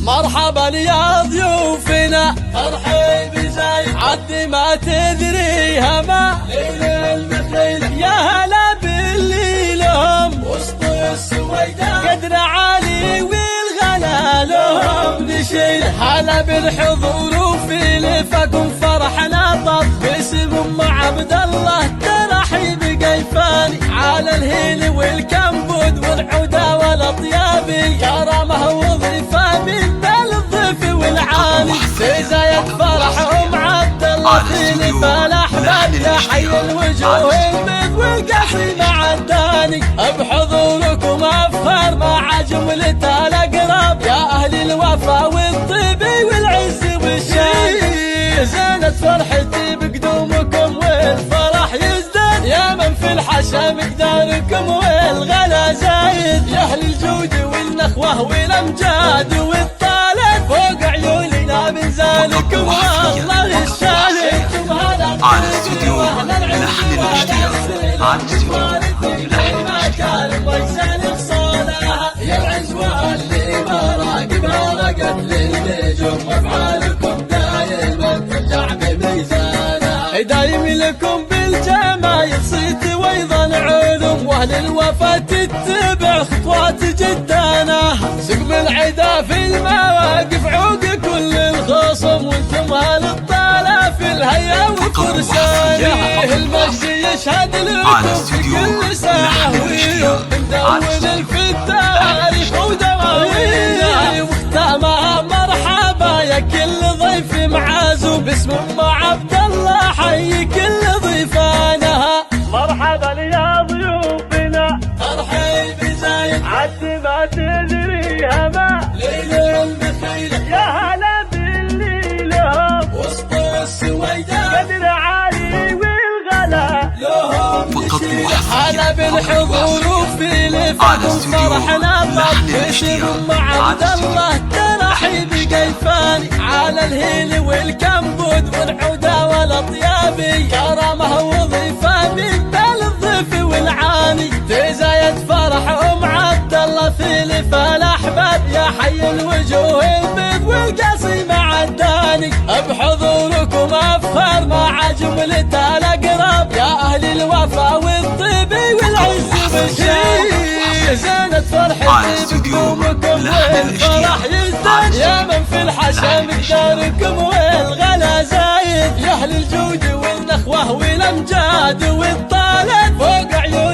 مرحبا يا ضيوفنا ترحيب زين عد ما تدري هما ليل المخيل يا هلا باللي لهم وسط السويداء قدر عالي والغلا لهم نشيل هلا بالحضور وفي لفكم فرحنا طب باسم ام عبد الله ترحيب قيفاني على الهيل والكمبود والعوده والاطيابي كرمه وظيفه من الضيف والعالي في زايد فرحهم عبد الله في الفلاح يا حي الوجوه المذ والقصي مع الداني بحضوركم افخر مع جملة الاقراب يا اهل الوفا والطيب والعز والشان زانت فرحتي بقدومكم والفرح يزداد يا من في الحشا مقداركم والغلا زايد يا اهل الجود والنخوه والامجاد والطالب فوق عيوننا من ذلكم والله الشاهد على استوديو لحن الاشتياق على استوديو يا العجوان اللي ما راقبها رقت للنجوم وافعالكم دايما ترجع بميزانها دايم لكم بالجمايل صيت وايضا علوم واهل الوفا تتبع خطوات جدانا سقم العدا في المواقف عوق كل الخصم وانتم اهل الطالع في الهيا والفرسانه المجد يشهد لكم في كل ساعه مدون في التاريخ ودواوينا وختامها مرحبا يا كل ضيف معازوم باسم ام عبد الله حي كل ضيفانها مرحبا يا ضيوفنا ترحيب زايد عد ما تدري هما ليل المخيل يا هلا باللي لهم وسط السويداء قدر عالي والغلا لهم فقط هلا بالحضور وفي لفكم فرحنا طب باسم ام عبد الله ترحيب قيفاني على الهيل والكمبود والعوده والاطيابي كرمه وظيفه من الضيف والعاني تزايد فرح ام عبد الله في الفلاح يا حي الوجوه المذ والقصي مع الداني بحضوركم افخر مع جملة الاقراب يا اهل الوفا والطيب والعز والشان زانت فرحتي بقدومكم والفرح يزداد يا من في الحشا مقداركم والغلا زايد يا اهل الجود والنخوه والامجاد والطالب فوق عيون